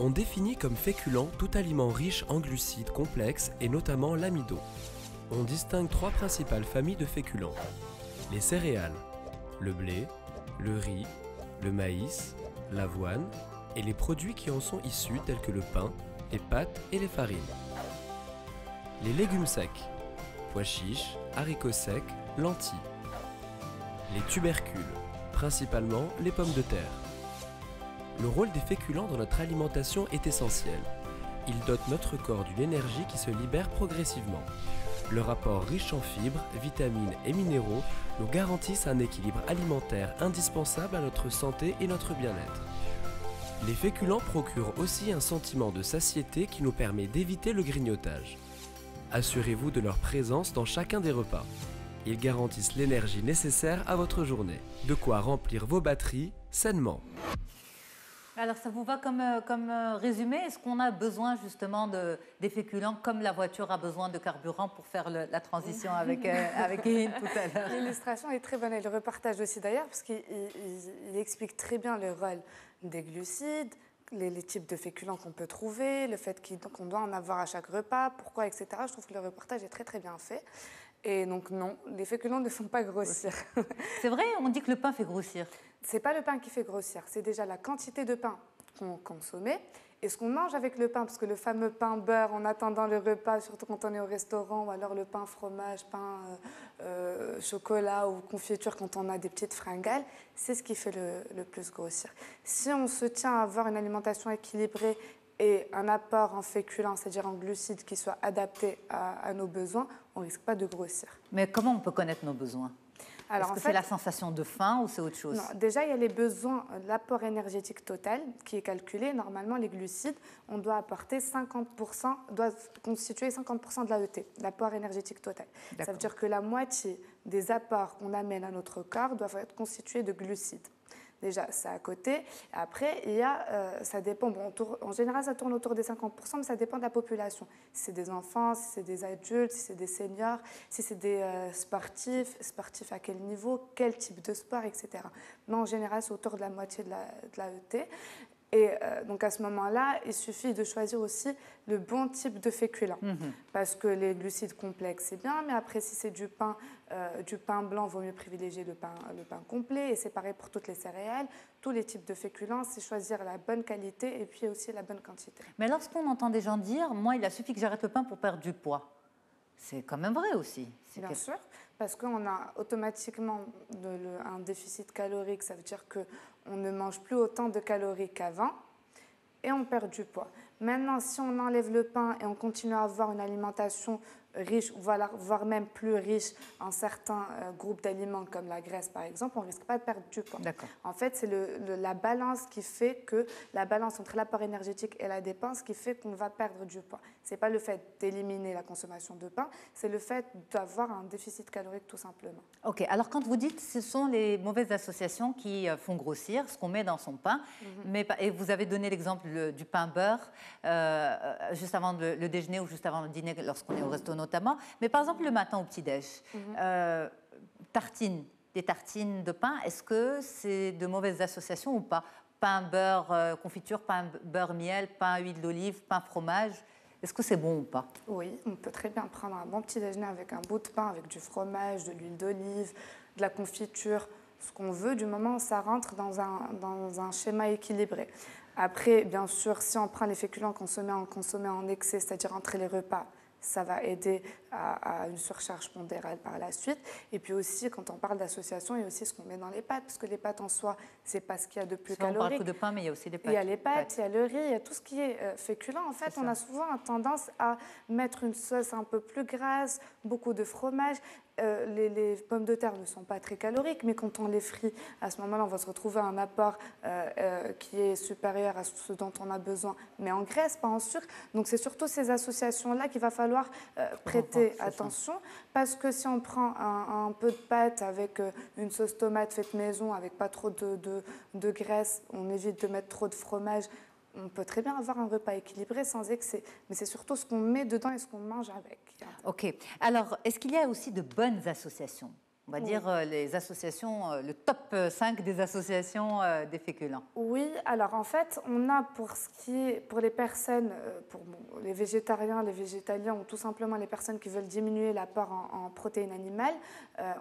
On définit comme féculent tout aliment riche en glucides complexes et notamment l'amidon. On distingue trois principales familles de féculents. Les céréales, le blé, le riz, le maïs, l'avoine, et les produits qui en sont issus tels que le pain, les pâtes et les farines. Les légumes secs, pois chiches, haricots secs, lentilles. Les tubercules, principalement les pommes de terre. Le rôle des féculents dans notre alimentation est essentiel. Ils dotent notre corps d'une énergie qui se libère progressivement. Leur apport riche en fibres, vitamines et minéraux nous garantissent un équilibre alimentaire indispensable à notre santé et notre bien-être. Les féculents procurent aussi un sentiment de satiété qui nous permet d'éviter le grignotage. Assurez-vous de leur présence dans chacun des repas. Ils garantissent l'énergie nécessaire à votre journée. De quoi remplir vos batteries sainement. Alors, ça vous va comme résumé? Est-ce qu'on a besoin justement des féculents comme la voiture a besoin de carburant pour faire la transition avec Hind tout à l'heure? L'illustration est très bonne et le repartage aussi d'ailleurs parce qu'il explique très bien le rôle des glucides, les types de féculents qu'on peut trouver, le fait qu'on doit en avoir à chaque repas, pourquoi, etc. Je trouve que le repartage est très très bien fait. Et donc non, les féculents ne font pas grossir. C'est vrai, on dit que le pain fait grossir. C'est pas le pain qui fait grossir, c'est déjà la quantité de pain qu'on consommait et ce qu'on mange avec le pain, parce que le fameux pain beurre en attendant le repas, surtout quand on est au restaurant, ou alors le pain fromage, pain chocolat ou confiture quand on a des petites fringales, c'est ce qui fait le plus grossir. Si on se tient à avoir une alimentation équilibrée et un apport en féculents, c'est-à-dire en glucides, qui soit adapté à nos besoins, on ne risque pas de grossir. Mais comment on peut connaître nos besoins? Est-ce que c'est la sensation de faim ou c'est autre chose? Non, déjà, il y a les besoins, l'apport énergétique total qui est calculé. Normalement, les glucides, on doit apporter 50%, doit constituer 50% de l'AET, l'apport énergétique total. Ça veut dire que la moitié des apports qu'on amène à notre corps doivent être constitués de glucides. Déjà, ça à côté. Après, il y a, ça dépend, bon, en général, ça tourne autour des 50%, mais ça dépend de la population. Si c'est des enfants, si c'est des adultes, si c'est des seniors, si c'est des sportifs à quel niveau, quel type de sport, etc. Mais en général, c'est autour de la moitié de l'AET. Et donc à ce moment-là, il suffit de choisir aussi le bon type de féculent. Parce que les glucides complexes, c'est bien, mais après, si c'est du pain blanc, il vaut mieux privilégier le pain complet. Et c'est pareil pour toutes les céréales. Tous les types de féculents, c'est choisir la bonne qualité et puis aussi la bonne quantité. Mais lorsqu'on entend des gens dire « moi, il a suffi que j'arrête le pain pour perdre du poids », c'est quand même vrai aussi. Bien sûr, parce qu'on a automatiquement un déficit calorique, ça veut dire qu'on ne mange plus autant de calories qu'avant et on perd du poids. Maintenant, si on enlève le pain et on continue à avoir une alimentation riche, voire même plus riche en certains groupes d'aliments comme la graisse par exemple, on ne risque pas de perdre du poids. En fait, c'est la balance qui fait que, la balance entre l'apport énergétique et la dépense qui fait qu'on va perdre du poids. Ce n'est pas le fait d'éliminer la consommation de pain, c'est le fait d'avoir un déficit calorique tout simplement. Ok, alors quand vous dites ce sont les mauvaises associations qui font grossir ce qu'on met dans son pain, et vous avez donné l'exemple du pain beurre, juste avant le déjeuner ou juste avant le dîner lorsqu'on est au resto notamment, mais par exemple le matin au petit-déj, des tartines de pain, est-ce que c'est de mauvaises associations ou pas? Pain beurre confiture, pain beurre miel, pain huile d'olive, pain fromage, est-ce que c'est bon ou pas? Oui, on peut très bien prendre un bon petit déjeuner avec un bout de pain, avec du fromage, de l'huile d'olive, de la confiture, ce qu'on veut, du moment où ça rentre dans un schéma équilibré. Après, bien sûr, si on prend les féculents consommés en excès, c'est-à-dire entre les repas, ça va aider à une surcharge pondérale par la suite. Et puis aussi, quand on parle d'association, il y a aussi ce qu'on met dans les pâtes, parce que les pâtes en soi, c'est pas ce qu'il y a de plus calorique. On parle que de pain, mais il y a aussi des pâtes. Il y a les pâtes, il y a le riz, il y a tout ce qui est féculent. En fait, on a souvent tendance à mettre une sauce un peu plus grasse, beaucoup de fromage. Les pommes de terre ne sont pas très caloriques, mais quand on les frit, à ce moment-là, on va se retrouver à un apport qui est supérieur à ce dont on a besoin, mais en graisse, pas en sucre. Donc c'est surtout ces associations-là qu'il va falloir prêter attention, parce que si on prend un peu de pâte avec une sauce tomate faite maison, avec pas trop de graisse, on évite de mettre trop de fromage. On peut très bien avoir un repas équilibré sans excès, mais c'est surtout ce qu'on met dedans et ce qu'on mange avec. Ok. Alors, est-ce qu'il y a aussi de bonnes associations? On va dire les associations, le top 5 des associations des féculents. Oui, alors en fait, on a pour les personnes, pour les végétariens, les végétaliens ou tout simplement les personnes qui veulent diminuer l'apport en protéines animales,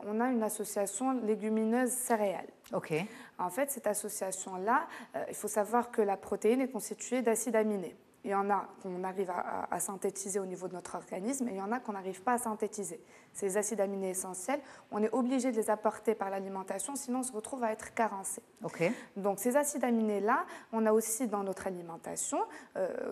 on a une association légumineuse céréales. Ok. En fait, cette association-là, il faut savoir que la protéine est constituée d'acides aminés. Il y en a qu'on arrive à synthétiser au niveau de notre organisme et il y en a qu'on n'arrive pas à synthétiser. Ces acides aminés essentiels, on est obligé de les apporter par l'alimentation, sinon on se retrouve à être carencé. Okay. Donc ces acides aminés-là, on a aussi dans notre alimentation,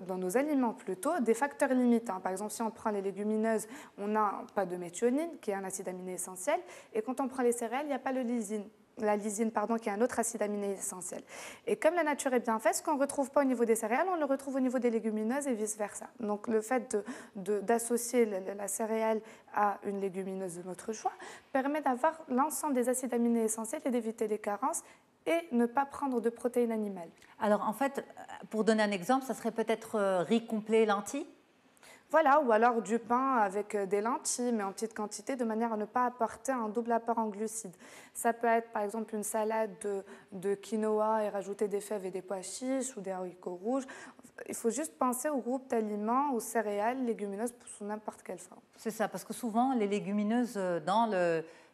dans nos aliments plutôt, des facteurs limitants. Par exemple, si on prend les légumineuses, on n'a pas de méthionine, qui est un acide aminé essentiel, et quand on prend les céréales, il n'y a pas la lysine, qui est un autre acide aminé essentiel. Et comme la nature est bien faite, ce qu'on ne retrouve pas au niveau des céréales, on le retrouve au niveau des légumineuses et vice-versa. Donc le fait d'associer la céréale à une légumineuse de notre choix permet d'avoir l'ensemble des acides aminés essentiels et d'éviter les carences et ne pas prendre de protéines animales. Alors en fait, pour donner un exemple, ça serait peut-être riz complet, lentilles? Voilà, ou alors du pain avec des lentilles, mais en petite quantité, de manière à ne pas apporter un double apport en glucides. Ça peut être par exemple une salade de quinoa et rajouter des fèves et des pois chiches ou des haricots rouges. Il faut juste penser au groupe d'aliments, aux céréales, légumineuses sous n'importe quelle forme. C'est ça, parce que souvent les légumineuses dans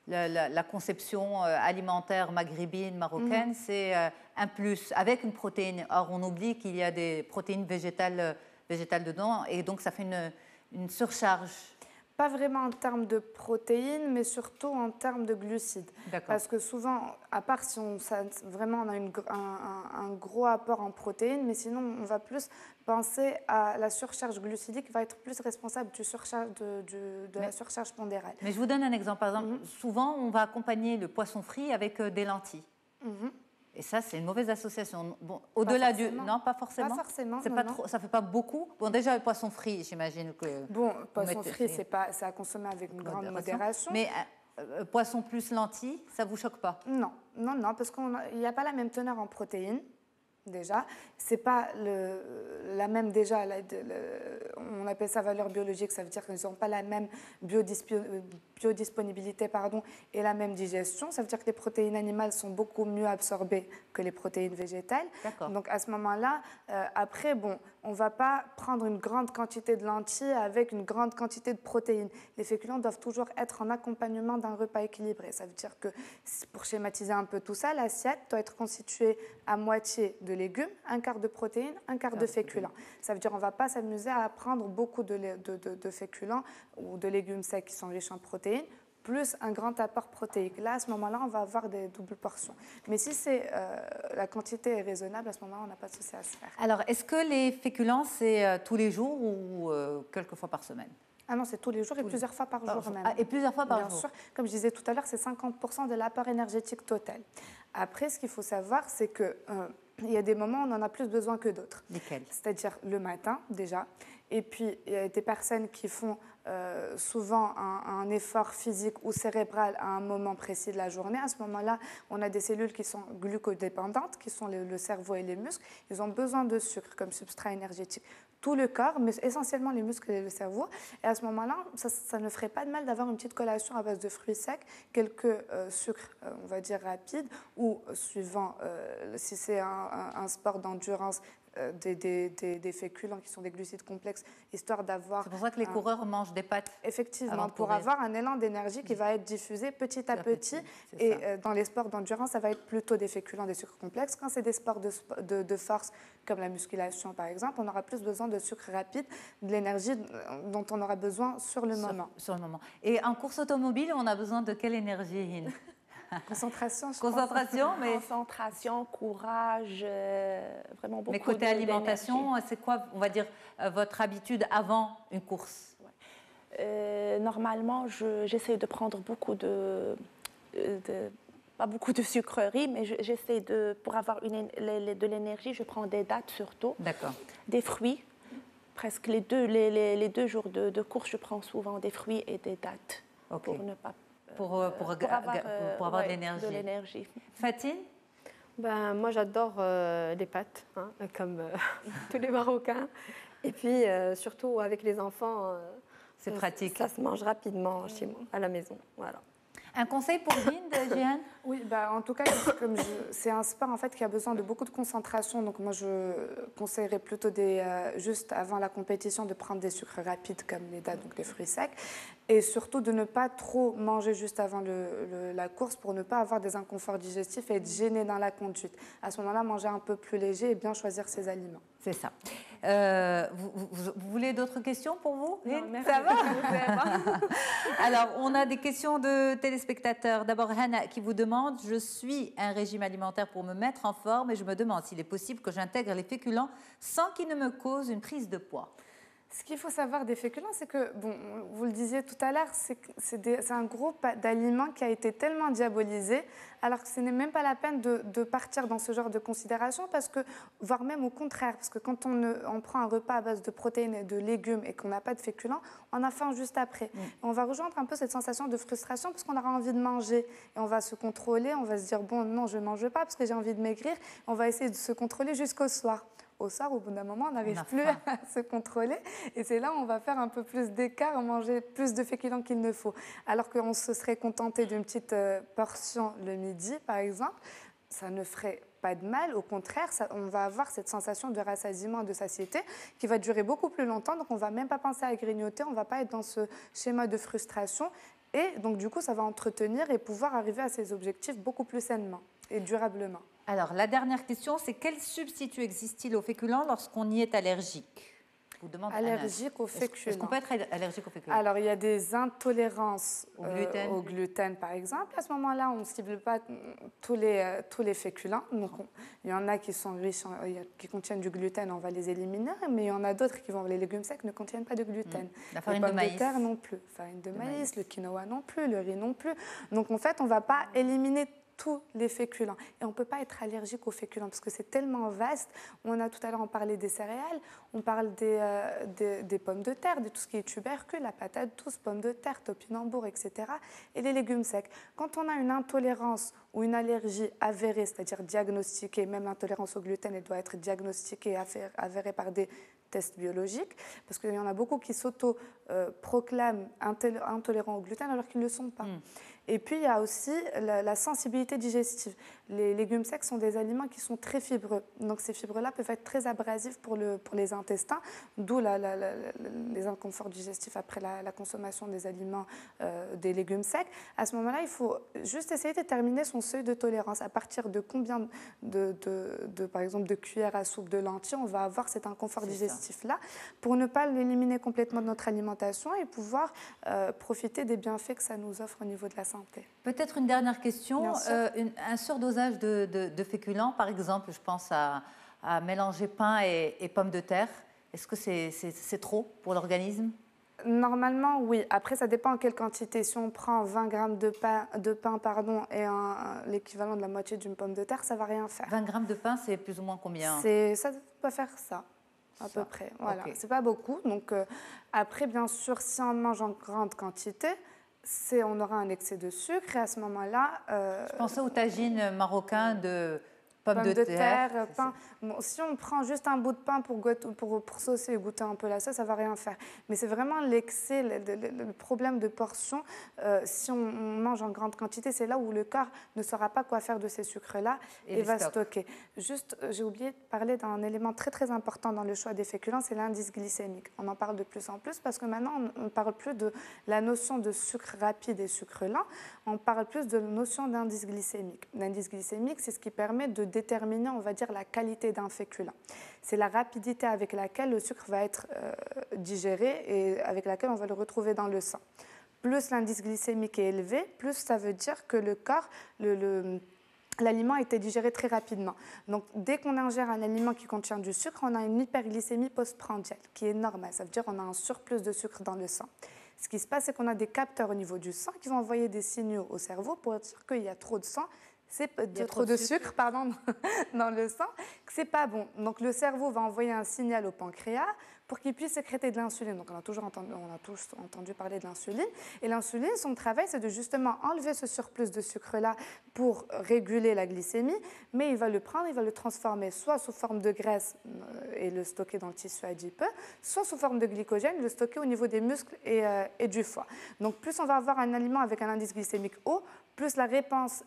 la conception alimentaire maghrébine, marocaine, c'est un plus avec une protéine. Or, on oublie qu'il y a des protéines végétales dedans, et donc ça fait une surcharge. pas vraiment en termes de protéines, mais surtout en termes de glucides. Parce que souvent, à part si vraiment on a un gros apport en protéines, mais sinon on va plus penser à la surcharge glucidique qui va être plus responsable de la surcharge pondérale. Mais je vous donne un exemple. Par exemple, souvent on va accompagner le poisson frit avec des lentilles. Et ça, c'est une mauvaise association. Bon, au-delà du... Non, pas forcément. Pas forcément, c'est pas trop, ça ne fait pas beaucoup. Bon, déjà, le poisson frit, j'imagine que... Bon, poisson frit, c'est à consommer avec une grande modération. Mais poisson plus lentilles, ça ne vous choque pas? Non, parce qu'il n'y a pas la même teneur en protéines. Déjà, c'est pas la même déjà, on appelle ça valeur biologique, ça veut dire qu'ils n'ont pas la même biodisponibilité et la même digestion. Ça veut dire que les protéines animales sont beaucoup mieux absorbées que les protéines végétales. Donc à ce moment-là, après, bon, on ne va pas prendre une grande quantité de lentilles avec une grande quantité de protéines. Les féculents doivent toujours être en accompagnement d'un repas équilibré. Ça veut dire que, pour schématiser un peu tout ça, l'assiette doit être constituée à moitié de légumes, un quart de protéines, un quart de féculents. Ça veut dire qu'on ne va pas s'amuser à prendre beaucoup de féculents ou de légumes secs qui sont riches en protéines, plus un grand apport protéique. Là, à ce moment-là, on va avoir des doubles portions. Mais si la quantité est raisonnable, à ce moment-là, on n'a pas de souci à se faire. Alors, est-ce que les féculents, c'est tous les jours ou quelques fois par semaine? Ah non, c'est tous les jours et plusieurs fois par jour même. Et plusieurs fois par jour. Bien sûr. Comme je disais tout à l'heure, c'est 50% de l'apport énergétique total. Après, ce qu'il faut savoir, c'est que il y a des moments où on en a plus besoin que d'autres. Lesquels? C'est-à-dire le matin, déjà. Et puis, il y a des personnes qui font souvent un effort physique ou cérébral à un moment précis de la journée. À ce moment-là, on a des cellules qui sont glucodépendantes, qui sont le cerveau et les muscles. Ils ont besoin de sucre comme substrat énergétique. Tout le corps, mais essentiellement les muscles et le cerveau. Et à ce moment-là, ça ne ferait pas de mal d'avoir une petite collation à base de fruits secs, quelques sucres, on va dire, rapides, ou suivant, si c'est un sport d'endurance, des féculents qui sont des glucides complexes, histoire d'avoir... C'est pour ça que les coureurs mangent des pâtes. Effectivement, pour avoir un élan d'énergie qui va être diffusé petit à petit. Et dans les sports d'endurance, ça va être plutôt des féculents, des sucres complexes. Quand c'est des sports de force, comme la musculation par exemple, on aura plus besoin de sucre rapide, de l'énergie dont on aura besoin sur le moment. Sur le moment. Et en course automobile, on a besoin de quelle énergie? Concentration, je Concentration, pense. mais... Concentration, courage, vraiment beaucoup. Mais côté alimentation, c'est quoi, on va dire, votre habitude avant une course? Normalement, j'essaie de prendre beaucoup pas beaucoup de sucreries, mais j'essaie pour avoir de l'énergie, je prends des dattes surtout. D'accord. Des fruits. Presque les deux jours de course, je prends souvent des fruits et des dattes pour ne pas... Pour avoir de l'énergie. Fatine? Moi, j'adore les pâtes, comme tous les Marocains. Et puis, surtout avec les enfants, c'est pratique. Ça se mange rapidement chez moi, à la maison. Voilà. Un conseil pour Hind, Jeanne? Oui, en tout cas, c'est un sport en fait qui a besoin de beaucoup de concentration. Donc moi, je conseillerais plutôt juste avant la compétition de prendre des sucres rapides comme les dattes, donc les fruits secs, et surtout de ne pas trop manger juste avant la course pour ne pas avoir des inconforts digestifs et être gêné dans la conduite. À ce moment-là, manger un peu plus léger et bien choisir ses aliments. C'est ça. Vous voulez d'autres questions pour vous? Non, merci. Ça va? Alors, on a des questions de téléspectateurs. D'abord, Hannah qui vous demande « Je suis un régime alimentaire pour me mettre en forme et je me demande s'il est possible que j'intègre les féculents sans qu'ils ne me causent une prise de poids. » Ce qu'il faut savoir des féculents, c'est que, vous le disiez tout à l'heure, c'est un groupe d'aliments qui a été tellement diabolisé, alors que ce n'est même pas la peine de partir dans ce genre de considération, voire même au contraire, parce que quand on prend un repas à base de protéines et de légumes et qu'on n'a pas de féculents, on a faim juste après. On va rejoindre un peu cette sensation de frustration parce qu'on aura envie de manger et on va se contrôler, on va se dire, non, je ne mange pas parce que j'ai envie de maigrir, on va essayer de se contrôler jusqu'au soir. Au soir, au bout d'un moment, on n'arrive plus à se contrôler. Et c'est là où on va faire un peu plus d'écart, manger plus de féculents qu'il ne faut. Alors qu'on se serait contenté d'une petite portion le midi, par exemple, ça ne ferait pas de mal. Au contraire, on va avoir cette sensation de rassasiement, de satiété qui va durer beaucoup plus longtemps. Donc, on ne va même pas penser à grignoter, on ne va pas être dans ce schéma de frustration. Et donc, du coup, ça va entretenir et pouvoir arriver à ses objectifs beaucoup plus sainement et durablement. Alors, la dernière question, c'est quel substitut existe-t-il aux féculents lorsqu'on y est allergique? vous demande allergique aux féculents. Est-ce qu'on peut être allergique aux féculents? Alors, il y a des intolérances au gluten, par exemple. À ce moment-là, on ne cible pas tous les féculents. Donc, il y en a qui sont riches, qui contiennent du gluten, on va les éliminer. Mais il y en a d'autres qui vont, les légumes secs ne contiennent pas de gluten. La farine les pommes de maïs. de terre non plus. Farine de maïs, le quinoa non plus, le riz non plus. Donc, en fait, on ne va pas éliminer tous les féculents. Et on ne peut pas être allergique aux féculents parce que c'est tellement vaste. Tout à l'heure, on parlait des céréales, on parle des pommes de terre, de tout ce qui est tubercule, la patate douce, pommes de terre, topinambour, etc. Et les légumes secs. Quand on a une intolérance ou une allergie avérée, c'est-à-dire diagnostiquée, même l'intolérance au gluten, elle doit être diagnostiquée, avérée par des tests biologiques, parce qu'il y en a beaucoup qui s'auto-proclament intolérants au gluten alors qu'ils ne le sont pas. Et puis, il y a aussi la sensibilité digestive. Les légumes secs sont des aliments qui sont très fibreux. Donc, ces fibres-là peuvent être très abrasifs pour les intestins, d'où les inconforts digestifs après la consommation des aliments, des légumes secs. À ce moment-là, il faut juste essayer de déterminer son seuil de tolérance. À partir de combien, par exemple, de cuillères à soupe de lentilles, on va avoir cet inconfort digestif-là pour ne pas l'éliminer complètement de notre alimentation et pouvoir profiter des bienfaits que ça nous offre au niveau de la santé. Peut-être une dernière question. Un surdosage de féculents, par exemple, je pense à mélanger pain et pommes de terre. Est-ce que c'est trop pour l'organisme? Normalement, oui. Après, ça dépend en quelle quantité. Si on prend 20 grammes de pain et l'équivalent de la moitié d'une pomme de terre, ça ne va rien faire. 20 grammes de pain, c'est plus ou moins combien? Ça peut faire ça. À peu près. Voilà. Okay. C'est pas beaucoup. Donc, après, bien sûr, si on mange en grande quantité, on aura un excès de sucre et à ce moment-là... Je pensais au tagine marocain de pommes de terre. Pain. Bon, si on prend juste un bout de pain pour saucer et goûter un peu la sauce, ça ne va rien faire. Mais c'est vraiment l'excès, le problème de portion. Si on mange en grande quantité, c'est là où le corps ne saura pas quoi faire de ces sucres-là et va stocker. Juste, j'ai oublié de parler d'un élément très très important dans le choix des féculents, c'est l'indice glycémique. On en parle de plus en plus parce que maintenant, on ne parle plus de la notion de sucre rapide et sucre lent, on parle plus de la notion d'indice glycémique. L'indice glycémique, c'est ce qui permet de déterminer, on va dire, la qualité d'un féculent. C'est la rapidité avec laquelle le sucre va être digéré et avec laquelle on va le retrouver dans le sang. Plus l'indice glycémique est élevé, plus ça veut dire que le corps, l'aliment a été digéré très rapidement. Donc, dès qu'on ingère un aliment qui contient du sucre, on a une hyperglycémie postprandiale, qui est normale. Ça veut dire qu'on a un surplus de sucre dans le sang. Ce qui se passe, c'est qu'on a des capteurs au niveau du sang qui vont envoyer des signaux au cerveau pour dire qu'il y a trop de sang. Trop de sucre dans le sang, que c'est pas bon. Donc le cerveau va envoyer un signal au pancréas pour qu'il puisse sécréter de l'insuline. Donc on a tous entendu parler de l'insuline. Et l'insuline, son travail, c'est de justement enlever ce surplus de sucre-là pour réguler la glycémie, mais il va le prendre, il va le transformer soit sous forme de graisse et le stocker dans le tissu adipeux, soit sous forme de glycogène, le stocker au niveau des muscles et du foie. Donc plus on va avoir un aliment avec un indice glycémique haut, plus la réponse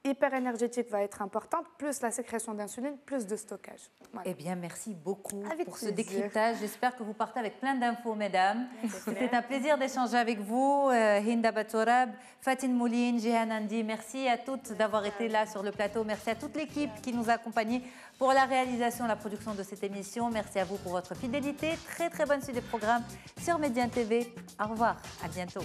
hyper-énergétique va être importante, plus la sécrétion d'insuline, plus de stockage. Voilà. Eh bien, merci beaucoup pour ce décryptage. J'espère que vous partez avec plein d'infos, mesdames. C'était un plaisir d'échanger avec vous. Hinda Batorab, Fatine Mouline, Jehan Andi, merci à toutes d'avoir été là sur le plateau. Merci à toute l'équipe qui nous a accompagnés pour la réalisation et la production de cette émission. Merci à vous pour votre fidélité. Très, très bonne suite des programmes sur Médien TV. Au revoir, à bientôt.